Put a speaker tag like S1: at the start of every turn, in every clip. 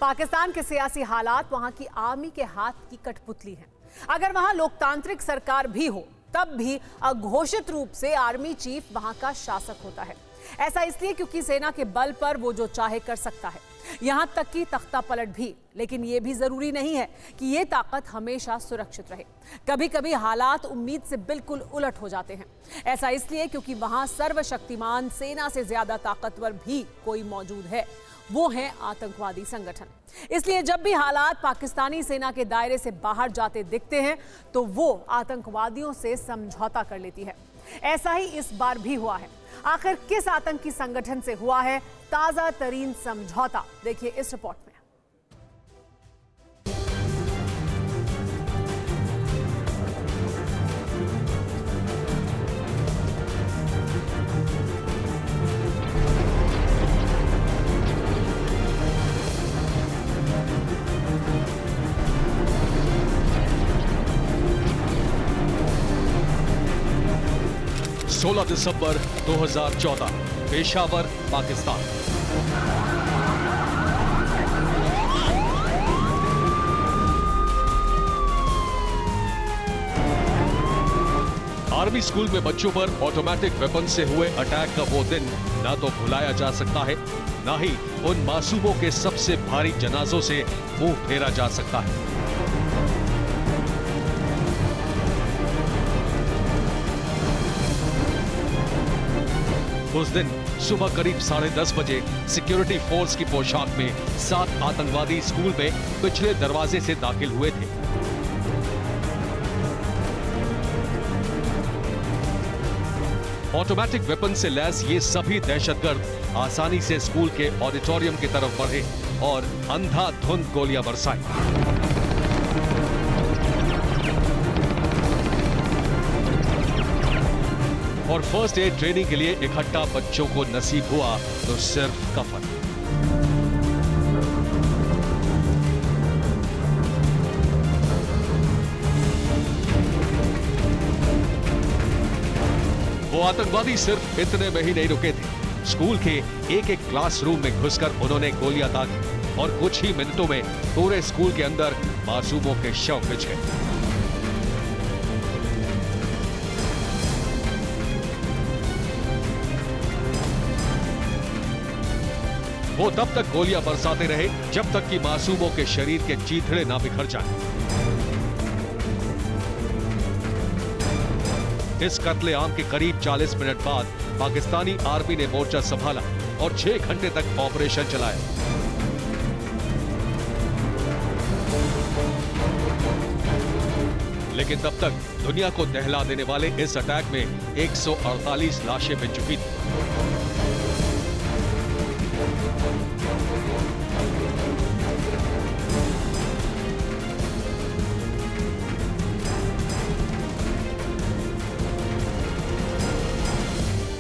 S1: पाकिस्तान के सियासी हालात वहां की आर्मी के हाथ की कठपुतली हैं। अगर वहां लोकतांत्रिक सरकार भी हो तब भी अघोषित रूप से आर्मी चीफ वहां का शासक होता है। ऐसा इसलिए क्योंकि सेना के बल पर वो जो चाहे कर सकता है, यहां तक कि तख्ता पलट भी। लेकिन यह भी जरूरी नहीं है कि यह ताकत हमेशा सुरक्षित रहे। कभी कभी हालात उम्मीद से बिल्कुल उलट हो जाते हैं। ऐसा इसलिए क्योंकि वहां सर्वशक्तिमान सेना से ज्यादा ताकतवर भी कोई मौजूद है, वो है आतंकवादी संगठन। इसलिए जब भी हालात पाकिस्तानी सेना के दायरे से बाहर जाते दिखते हैं तो वो आतंकवादियों से समझौता कर लेती है। ऐसा ही इस बार भी हुआ है। आखिर किस आतंकी संगठन से हुआ है ताजा तरीन समझौता, देखिए इस रिपोर्ट में।
S2: 16 दिसंबर 2014, पेशावर, पाकिस्तान। आर्मी स्कूल में बच्चों पर ऑटोमेटिक वेपन से हुए अटैक का वो दिन ना तो भुलाया जा सकता है, ना ही उन मासूमों के सबसे भारी जनाजों से मुंह फेरा जा सकता है। उस दिन सुबह करीब 10:30 बजे सिक्योरिटी फोर्स की पोशाक में 7 आतंकवादी स्कूल में पिछले दरवाजे से दाखिल हुए थे। ऑटोमेटिक वेपन से लैस ये सभी दहशतगर्द आसानी से स्कूल के ऑडिटोरियम की तरफ बढ़े और अंधाधुंध गोलियां बरसाई। और फर्स्ट एड ट्रेनिंग के लिए इकट्ठा बच्चों को नसीब हुआ तो सिर्फ कफन। वो आतंकवादी सिर्फ इतने में ही नहीं रुके थे। स्कूल के एक क्लासरूम में घुसकर उन्होंने गोलियां दागी और कुछ ही मिनटों में पूरे स्कूल के अंदर मासूमों के शव बिछ गए। वो तब तक गोलियां बरसाते रहे जब तक कि मासूमों के शरीर के चीथड़े ना बिखर जाएं। इस कत्लेआम के करीब 40 मिनट बाद पाकिस्तानी आर्मी ने मोर्चा संभाला और 6 घंटे तक ऑपरेशन चलाया। लेकिन तब तक दुनिया को दहला देने वाले इस अटैक में 148 लाशें मिल चुकी थी।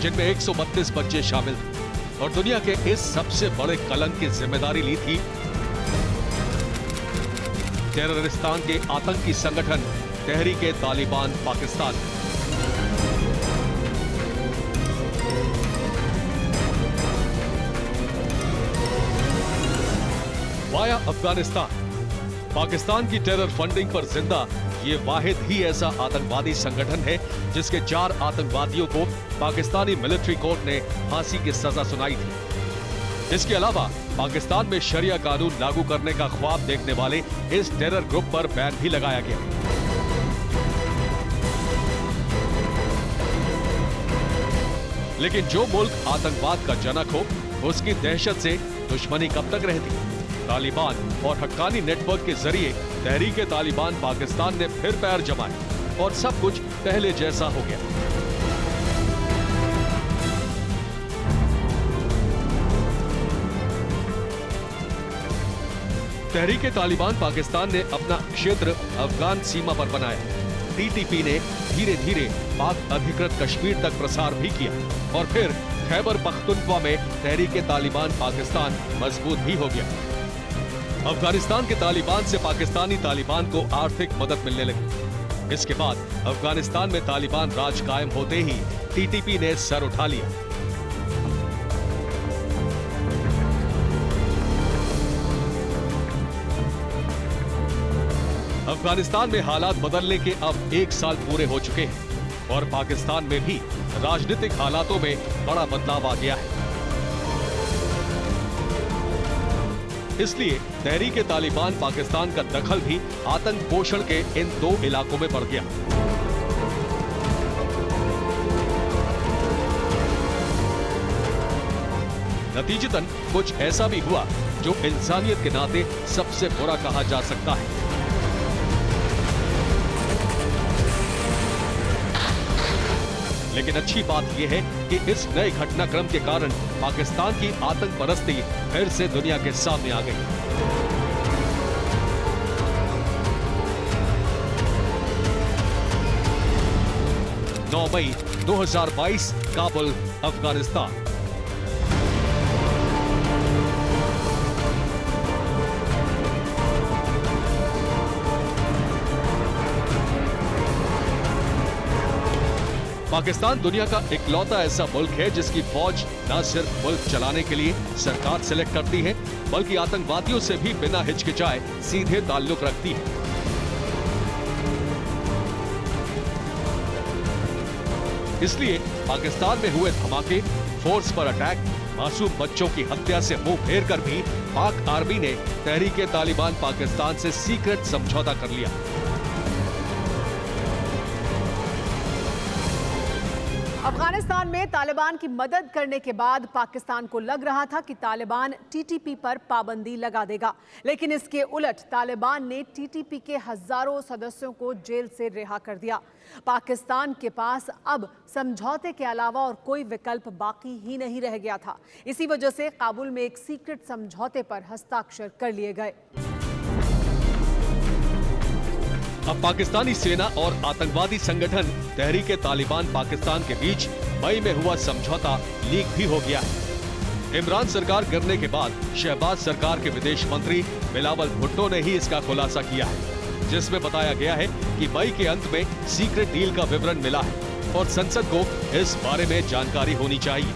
S2: जिनमें 132 बच्चे शामिल थे और दुनिया के इस सबसे बड़े कलंक की जिम्मेदारी ली थी टेररिस्तान के आतंकी संगठन तहरीक-ए-तालिबान पाकिस्तान। वाया अफगानिस्तान, पाकिस्तान की टेरर फंडिंग पर जिंदा ये वाहिद ही ऐसा आतंकवादी संगठन है जिसके 4 आतंकवादियों को पाकिस्तानी मिलिट्री कोर्ट ने फांसी की सजा सुनाई थी। इसके अलावा पाकिस्तान में शरिया कानून लागू करने का ख्वाब देखने वाले इस टेरर ग्रुप पर बैन भी लगाया गया। लेकिन जो मुल्क आतंकवाद का जनक हो, उसकी दहशत से दुश्मनी कब तक रहती? तालिबान और हक्कानी नेटवर्क के जरिए तहरीक-ए-तालिबान पाकिस्तान ने फिर पैर जमाए और सब कुछ पहले जैसा हो गया। तहरीक-ए-तालिबान पाकिस्तान ने अपना क्षेत्र अफगान सीमा पर बनाया। टीटीपी ने धीरे धीरे पाक अधिकृत कश्मीर तक प्रसार भी किया और फिर खैबर पख्तूनख्वा में तहरीक-ए-तालिबान पाकिस्तान मजबूत भी हो गया। अफगानिस्तान के तालिबान से पाकिस्तानी तालिबान को आर्थिक मदद मिलने लगी। इसके बाद अफगानिस्तान में तालिबान राज कायम होते ही टीटीपी ने सर उठा लिया। अफगानिस्तान में हालात बदलने के अब 1 साल पूरे हो चुके हैं और पाकिस्तान में भी राजनीतिक हालातों में बड़ा बदलाव आ गया है। इसलिए तहरीक तालिबान पाकिस्तान का दखल भी आतंक पोषण के इन 2 इलाकों में बढ़ गया। नतीजतन कुछ ऐसा भी हुआ जो इंसानियत के नाते सबसे बुरा कहा जा सकता है। लेकिन अच्छी बात यह है कि इस नए घटनाक्रम के कारण पाकिस्तान की आतंक परस्ती फिर से दुनिया के सामने आ गई। मई 2022 काबुल, अफगानिस्तान। पाकिस्तान दुनिया का इकलौता ऐसा मुल्क है जिसकी फौज न सिर्फ मुल्क चलाने के लिए सरकार सिलेक्ट करती है, बल्कि आतंकवादियों से भी बिना हिचकिचाए सीधे ताल्लुक रखती है। इसलिए पाकिस्तान में हुए धमाके, फोर्स पर अटैक, मासूम बच्चों की हत्या से मुंह फेर कर भी पाक आर्मी ने तहरीक तालिबान पाकिस्तान से सीक्रेट समझौता कर लिया।
S1: अफगानिस्तान में तालिबान की मदद करने के बाद पाकिस्तान को लग रहा था कि तालिबान टीटीपी पर पाबंदी लगा देगा, लेकिन इसके उलट तालिबान ने टीटीपी के हजारों सदस्यों को जेल से रिहा कर दिया। पाकिस्तान के पास अब समझौते के अलावा और कोई विकल्प बाकी ही नहीं रह गया था। इसी वजह से काबुल में एक सीक्रेट समझौते पर हस्ताक्षर कर लिए गए।
S2: अब पाकिस्तानी सेना और आतंकवादी संगठन तहरीक तालिबान पाकिस्तान के बीच मई में हुआ समझौता लीक भी हो गया है। इमरान सरकार गिरने के बाद शहबाज सरकार के विदेश मंत्री बिलावल भुट्टो ने ही इसका खुलासा किया है, जिसमें बताया गया है कि मई के अंत में सीक्रेट डील का विवरण मिला है और संसद को इस बारे में जानकारी होनी चाहिए।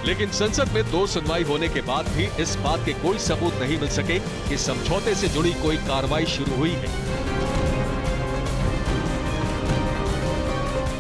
S2: लेकिन संसद में 2 सुनवाई होने के बाद भी इस बात के कोई सबूत नहीं मिल सके कि समझौते से जुड़ी कोई कार्रवाई शुरू हुई है।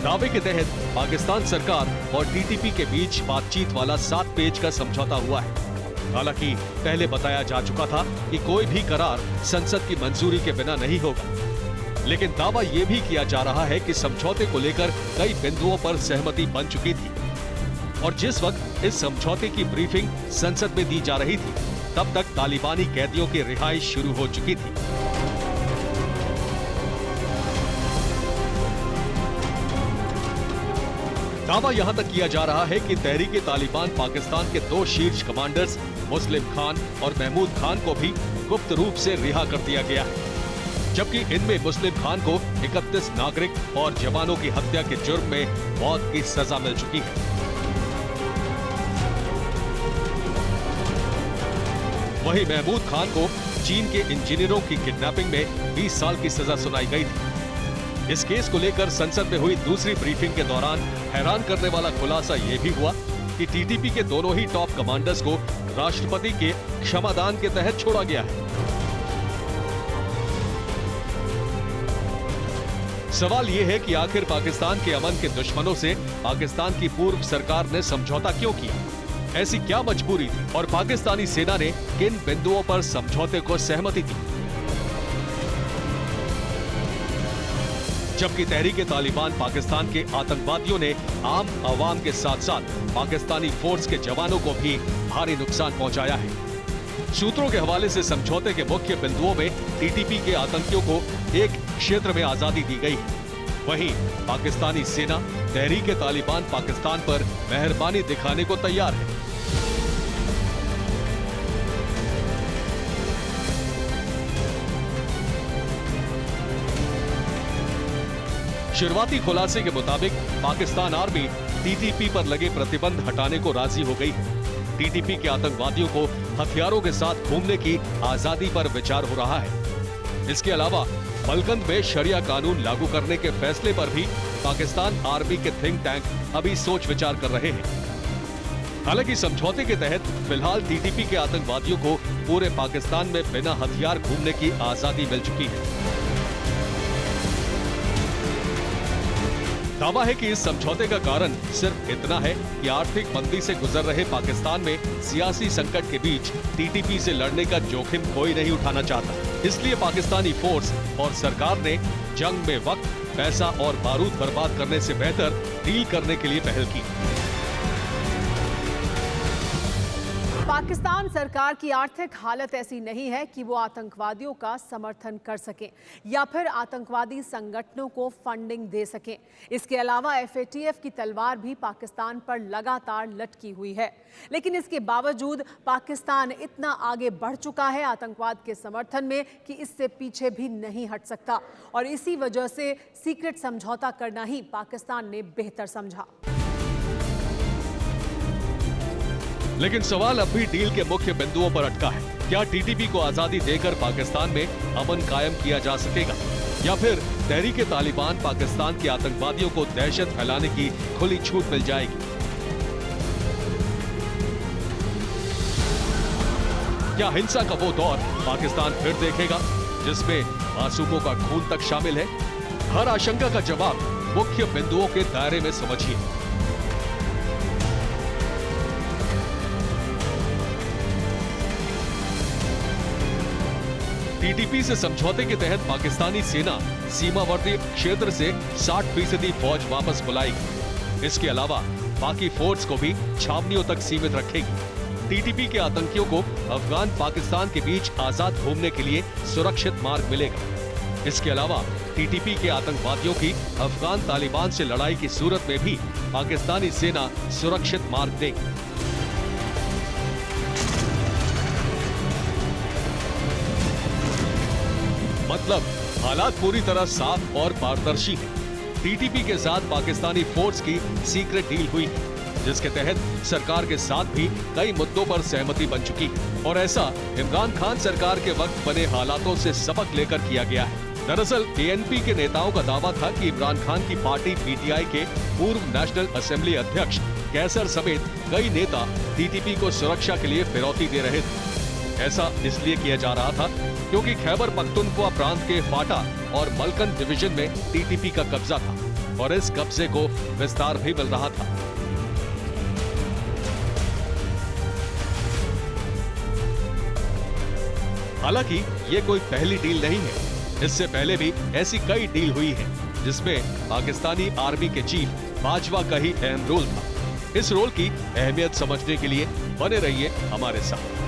S2: दावे के तहत पाकिस्तान सरकार और टीटीपी के बीच बातचीत वाला 7 पेज का समझौता हुआ है। हालांकि पहले बताया जा चुका था कि कोई भी करार संसद की मंजूरी के बिना नहीं होगा, लेकिन दावा यह भी किया जा रहा है कि समझौते को लेकर कई बिंदुओं पर सहमति बन चुकी थी और जिस वक्त इस समझौते की ब्रीफिंग संसद में दी जा रही थी, तब तक तालिबानी कैदियों की रिहाई शुरू हो चुकी थी। दावा यहां तक किया जा रहा है कि तहरीक तालिबान पाकिस्तान के 2 शीर्ष कमांडर्स मुस्लिम खान और महमूद खान को भी गुप्त रूप से रिहा कर दिया गया है, जबकि इनमें मुस्लिम खान को 31 नागरिक और जवानों की हत्या के जुर्म में मौत की सजा मिल चुकी है। वहीं महमूद खान को चीन के इंजीनियरों की किडनैपिंग में 20 साल की सजा सुनाई गई थी। इस केस को लेकर संसद में हुई दूसरी ब्रीफिंग के दौरान हैरान करने वाला खुलासा यह भी हुआ कि टीटीपी के दोनों ही टॉप कमांडर्स को राष्ट्रपति के क्षमादान के तहत छोड़ा गया है। सवाल यह है कि आखिर पाकिस्तान के अमन के दुश्मनों से पाकिस्तान की पूर्व सरकार ने समझौता क्यों किया? ऐसी क्या मजबूरी थी और पाकिस्तानी सेना ने किन बिंदुओं पर समझौते को सहमति दी? जबकि तहरीक तालिबान पाकिस्तान के आतंकवादियों ने आम आवाम के साथ साथ पाकिस्तानी फोर्स के जवानों को भी भारी नुकसान पहुंचाया है। सूत्रों के हवाले से समझौते के मुख्य बिंदुओं में टीटीपी के आतंकियों को एक क्षेत्र में आजादी दी गई है। वहीं पाकिस्तानी सेना तहरीक तालिबान पाकिस्तान पर मेहरबानी दिखाने को तैयार है। शुरुआती खुलासे के मुताबिक पाकिस्तान आर्मी टीटीपी पर लगे प्रतिबंध हटाने को राजी हो गई है। टीटीपी के आतंकवादियों को हथियारों के साथ घूमने की आजादी पर विचार हो रहा है। इसके अलावा मलकंद में शरिया कानून लागू करने के फैसले पर भी पाकिस्तान आर्मी के थिंक टैंक अभी सोच विचार कर रहे हैं। हालांकि समझौते के तहत फिलहाल टीटीपी के आतंकवादियों को पूरे पाकिस्तान में बिना हथियार घूमने की आजादी मिल चुकी है। दावा है कि इस समझौते का कारण सिर्फ इतना है कि आर्थिक मंदी से गुजर रहे पाकिस्तान में सियासी संकट के बीच टीटीपी से लड़ने का जोखिम कोई नहीं उठाना चाहता। इसलिए पाकिस्तानी फोर्स और सरकार ने जंग में वक्त, पैसा और बारूद बर्बाद करने से बेहतर डील करने के लिए पहल की।
S1: पाकिस्तान सरकार की आर्थिक हालत ऐसी नहीं है कि वो आतंकवादियों का समर्थन कर सके या फिर आतंकवादी संगठनों को फंडिंग दे सके। इसके अलावा एफएटीएफ की तलवार भी पाकिस्तान पर लगातार लटकी हुई है। लेकिन इसके बावजूद पाकिस्तान इतना आगे बढ़ चुका है आतंकवाद के समर्थन में कि इससे पीछे भी नहीं हट सकता, और इसी वजह से सीक्रेट समझौता करना ही पाकिस्तान ने बेहतर समझा।
S2: लेकिन सवाल अब भी डील के मुख्य बिंदुओं पर अटका है। क्या टीटीपी को आजादी देकर पाकिस्तान में अमन कायम किया जा सकेगा, या फिर तहरीके तालिबान पाकिस्तान के आतंकवादियों को दहशत फैलाने की खुली छूट मिल जाएगी? क्या हिंसा का वो दौर पाकिस्तान फिर देखेगा जिसमें मासूमों का खून तक शामिल है? हर आशंका का जवाब मुख्य बिंदुओं के दायरे में समझिए। टीटीपी से समझौते के तहत पाकिस्तानी सेना सीमावर्ती क्षेत्र से 60% फौज वापस बुलाएगी। इसके अलावा बाकी फोर्स को भी छावनियों तक सीमित रखेगी। टीटीपी के आतंकियों को अफगान पाकिस्तान के बीच आजाद घूमने के लिए सुरक्षित मार्ग मिलेगा। इसके अलावा टीटीपी के आतंकवादियों की अफगान तालिबान से लड़ाई की सूरत में भी पाकिस्तानी सेना सुरक्षित मार्ग देगी। मतलब हालात पूरी तरह साफ और पारदर्शी हैं। टीटीपी के साथ पाकिस्तानी फोर्स की सीक्रेट डील हुई है, जिसके तहत सरकार के साथ भी कई मुद्दों पर सहमति बन चुकी है, और ऐसा इमरान खान सरकार के वक्त बने हालातों से सबक लेकर किया गया है। दरअसल एएनपी के नेताओं का दावा था कि इमरान खान की पार्टी पीटीआई के पूर्व नेशनल असेंबली अध्यक्ष कैसर समेत कई नेता टीटीपी को सुरक्षा के लिए फिरौती दे रहे थे। ऐसा इसलिए किया जा रहा था क्योंकि खैबर पख्तूनख्वा प्रांत के फाटा और मलकन डिवीजन में टीटीपी का कब्जा था, और इस कब्जे को विस्तार भी मिल रहा था। हालांकि ये कोई पहली डील नहीं है। इससे पहले भी ऐसी कई डील हुई है जिसमें पाकिस्तानी आर्मी के चीफ बाजवा का ही अहम रोल था। इस रोल की अहमियत समझने के लिए बने रहिए हमारे साथ।